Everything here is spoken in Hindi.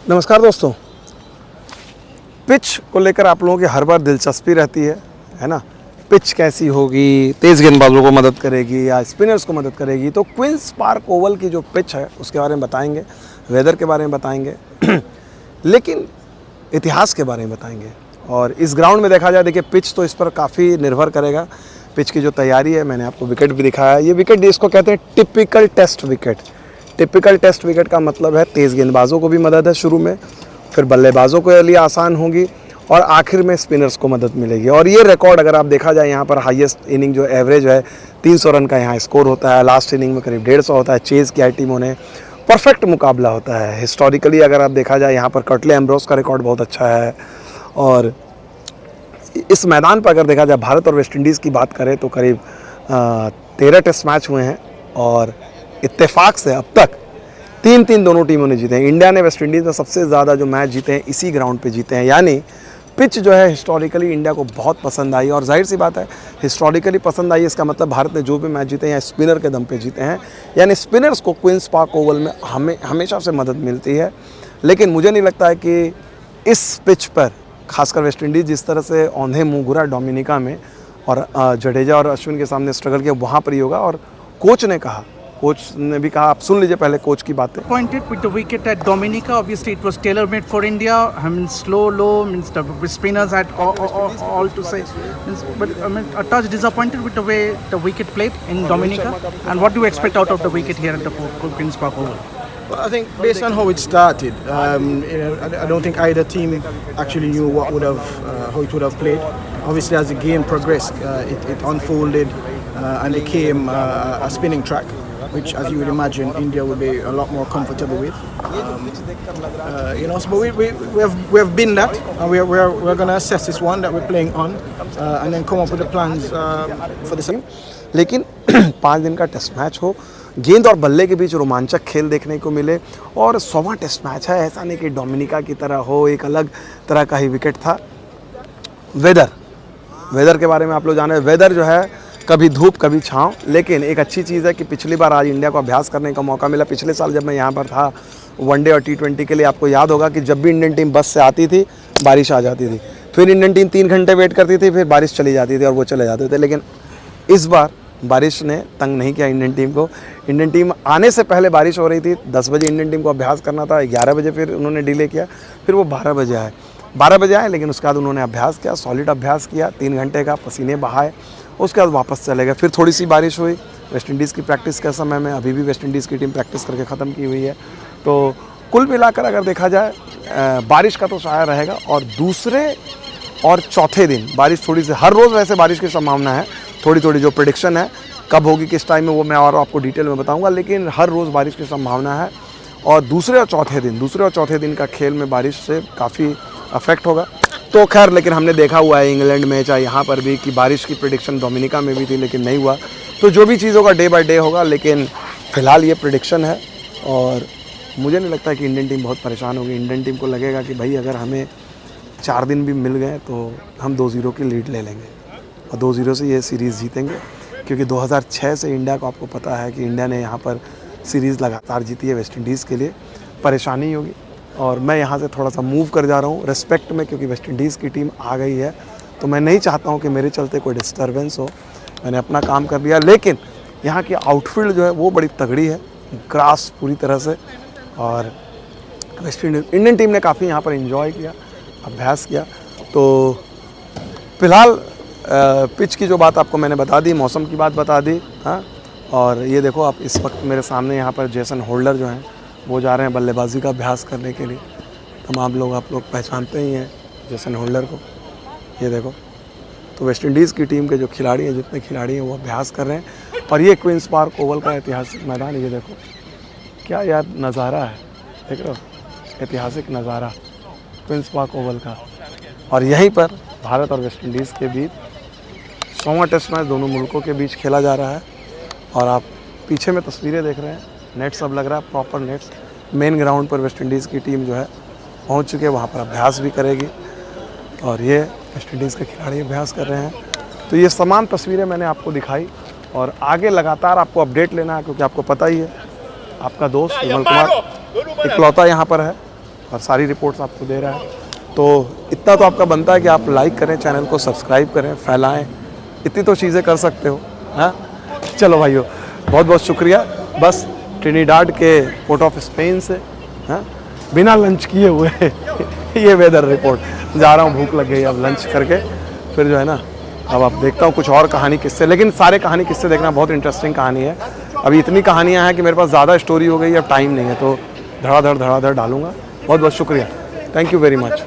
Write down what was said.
नमस्कार दोस्तों। पिच को लेकर आप लोगों की हर बार दिलचस्पी रहती है ना। पिच कैसी होगी, तेज़ गेंदबाजों को मदद करेगी या स्पिनर्स को मदद करेगी। तो क्वींस पार्क ओवल की जो पिच है उसके बारे में बताएंगे, वेदर के बारे में बताएंगे लेकिन इतिहास के बारे में बताएंगे। और इस ग्राउंड में देखा जाए, देखिए पिच तो इस पर काफ़ी निर्भर करेगा। पिच की जो तैयारी है, मैंने आपको विकेट भी दिखाया है। ये विकेट इसको कहते हैं typical test wicket. Typical test wicket का मतलब है तेज़ गेंदबाजों को भी मदद है शुरू में, फिर बल्लेबाजों के लिए आसान होगी और आखिर में स्पिनर्स को मदद मिलेगी। और ये रिकॉर्ड अगर आप देखा जाए, यहाँ पर हाईएस्ट इनिंग जो एवरेज है 300 रन का यहाँ स्कोर होता है। लास्ट इनिंग में करीब 150 होता है। चेज़ किया टीमों ने, परफेक्ट मुकाबला होता है। हिस्टोरिकली अगर आप देखा जाए, यहाँ पर कर्टले एम्ब्रोस का रिकॉर्ड बहुत अच्छा है। और इस मैदान पर अगर देखा जाए, भारत और वेस्ट इंडीज़ की बात करें तो करीब 13 टेस्ट मैच हुए हैं और इत्तेफाक से अब तक 3-3 दोनों टीमों ने जीते हैं। इंडिया ने वेस्ट इंडीज़ में सबसे ज़्यादा जो मैच जीते हैं इसी ग्राउंड पे जीते हैं। यानी पिच जो है हिस्टोरिकली इंडिया को बहुत पसंद आई। और जाहिर सी बात है, हिस्टोरिकली पसंद आई, इसका मतलब भारत ने जो भी मैच जीते हैं स्पिनर के दम पे जीते हैं। यानी स्पिनर्स को क्वींस पार्क ओवल में हमेशा से मदद मिलती है। लेकिन मुझे नहीं लगता है कि इस पिच पर खासकर वेस्ट इंडीज़ जिस तरह से औंधे मुँह घुरा डोमिनिका में और जडेजा और अश्विन के सामने स्ट्रगल किया, वहाँ पर ही होगा। और कोच ने भी कहा, आप सुन लीजिए पहले कोच की बातें। Disappointed with the wicket at Dominica. Obviously, it was tailor-made for India. I mean, slow, low, means the spinners had all to say. But I mean, a touch disappointed with the way the wicket played in Dominica. And what do you expect out of the wicket here at the Queen's Park Oval? Well, I think based on how it started, I don't think either team actually knew what would have, how it would have played. Obviously, as the game progressed, it unfolded and became a spinning track, which, as you would imagine, India would be a lot more comfortable with. So we have been that, and we're going to assess this one that we're playing on, and then come up with the plans for the second. लेकिन 5 दिन का टेस्ट मैच हो, गेंद और बल्ले के बीच रोमांचक खेल देखने को मिले और 100वां टेस्ट मैच है। ऐसा नहीं कि डोमिनिका की तरह हो, एक अलग तरह का ही विकेट था। वेदर के बारे में आप लोग जाने, वेदर जो है कभी धूप कभी छाँव। लेकिन एक अच्छी चीज़ है कि पिछली बार आज इंडिया को अभ्यास करने का मौका मिला। पिछले साल जब मैं यहाँ पर था वनडे और T20 के लिए, आपको याद होगा कि जब भी इंडियन टीम बस से आती थी बारिश आ जाती थी, फिर इंडियन टीम 3 घंटे वेट करती थी, फिर बारिश चली जाती थी और वो चले जाते थे। लेकिन इस बार बारिश ने तंग नहीं किया इंडियन टीम को। इंडियन टीम आने से पहले बारिश हो रही थी। 10 बजे इंडियन टीम को अभ्यास करना था, 11 बजे फिर उन्होंने डिले किया, फिर वो 12 बजे आए। लेकिन उसके बाद उन्होंने अभ्यास किया, सॉलिड अभ्यास किया 3 घंटे का, पसीने बहाए, उसके बाद वापस चले गए। फिर थोड़ी सी बारिश हुई। वेस्ट इंडीज़ की प्रैक्टिस के समय में अभी भी वेस्ट इंडीज़ की टीम प्रैक्टिस करके ख़त्म की हुई है। तो कुल मिलाकर अगर देखा जाए, बारिश का तो साया रहेगा। और दूसरे और चौथे दिन बारिश थोड़ी सी, हर रोज़ वैसे बारिश की संभावना है, थोड़ी जो प्रेडिक्शन है कब होगी किस टाइम में वो मैं और आपको डिटेल में बताऊंगा। लेकिन हर रोज़ बारिश की संभावना है। और दूसरे और चौथे दिन का खेल में बारिश से काफ़ी अफेक्ट होगा। तो खैर, लेकिन हमने देखा हुआ है इंग्लैंड में, चाहे यहाँ पर भी, कि बारिश की प्रेडिक्शन डोमिनिका में भी थी लेकिन नहीं हुआ। तो जो भी चीज़ होगा डे बाय डे होगा। लेकिन फ़िलहाल ये प्रेडिक्शन है और मुझे नहीं लगता कि इंडियन टीम बहुत परेशान होगी। इंडियन टीम को लगेगा कि भाई अगर हमें 4 दिन भी मिल गए तो हम 2-0 की लीड ले लेंगे और 2-0 से ये सीरीज़ जीतेंगे। क्योंकि 2006 से इंडिया को, आपको पता है कि इंडिया ने यहाँ पर सीरीज़ लगातार जीती है। वेस्ट इंडीज़ के लिए परेशानी होगी। और मैं यहाँ से थोड़ा सा मूव कर जा रहा हूँ रिस्पेक्ट में, क्योंकि वेस्ट इंडीज़ की टीम आ गई है तो मैं नहीं चाहता हूँ कि मेरे चलते कोई डिस्टर्बेंस हो। मैंने अपना काम कर लिया। लेकिन यहाँ की आउटफील्ड जो है वो बड़ी तगड़ी है, ग्रास पूरी तरह से। और इंडियन टीम ने काफ़ी यहाँ पर एंजॉय किया, अभ्यास किया। तो फिलहाल पिच की जो बात आपको मैंने बता दी, मौसम की बात बता दी। हाँ, और ये देखो आप इस वक्त मेरे सामने यहाँ पर जेसन होल्डर जो हैं वो जा रहे हैं बल्लेबाजी का अभ्यास करने के लिए। तमाम लोग, आप लोग पहचानते ही हैं जेसन होल्डर को। ये देखो, तो वेस्ट इंडीज़ की टीम के जो खिलाड़ी हैं, जितने खिलाड़ी हैं वो अभ्यास कर रहे हैं। और ये क्वींस पार्क ओवल का ऐतिहासिक मैदान, ये देखो क्या यार नज़ारा है, देख रहे हो, ऐतिहासिक नज़ारा क्वींस पार्क ओवल का। और यहीं पर भारत और वेस्ट इंडीज़ के बीच 100वां टेस्ट मैच दोनों मुल्कों के बीच खेला जा रहा है। और आप पीछे में तस्वीरें देख रहे हैं, नेट सब लग रहा है, प्रॉपर नेट्स। मेन ग्राउंड पर वेस्ट इंडीज़ की टीम जो है पहुंच चुके हैं, वहाँ पर अभ्यास भी करेगी। और ये वेस्ट इंडीज़ के खिलाड़ी अभ्यास कर रहे हैं। तो ये तमाम तस्वीरें मैंने आपको दिखाई और आगे लगातार आपको अपडेट लेना है, क्योंकि आपको पता ही है आपका दोस्त विमल कुमार इकलौता यहाँ पर है और सारी रिपोर्ट्स आपको दे रहा है। तो इतना तो आपका बनता है कि आप लाइक करें, चैनल को सब्सक्राइब करें, फैलाएं, इतनी तो चीज़ें कर सकते हो। हाँ चलो भाइयों, बहुत बहुत शुक्रिया। बस ट्रिनिडाड के पोर्ट ऑफ स्पेन से हाँ बिना लंच किए हुए ये वेदर रिपोर्ट जा रहा हूँ, भूख लग गई, अब लंच करके फिर जो है ना अब आप देखता हूँ कुछ और कहानी किस्से, लेकिन सारे कहानी किस्से देखना बहुत इंटरेस्टिंग कहानी है। अभी इतनी कहानियाँ हैं कि मेरे पास ज़्यादा स्टोरी हो गई, अब टाइम नहीं है, तो धड़ाधड़ डालूंगा। बहुत बहुत शुक्रिया, थैंक यू वेरी मच।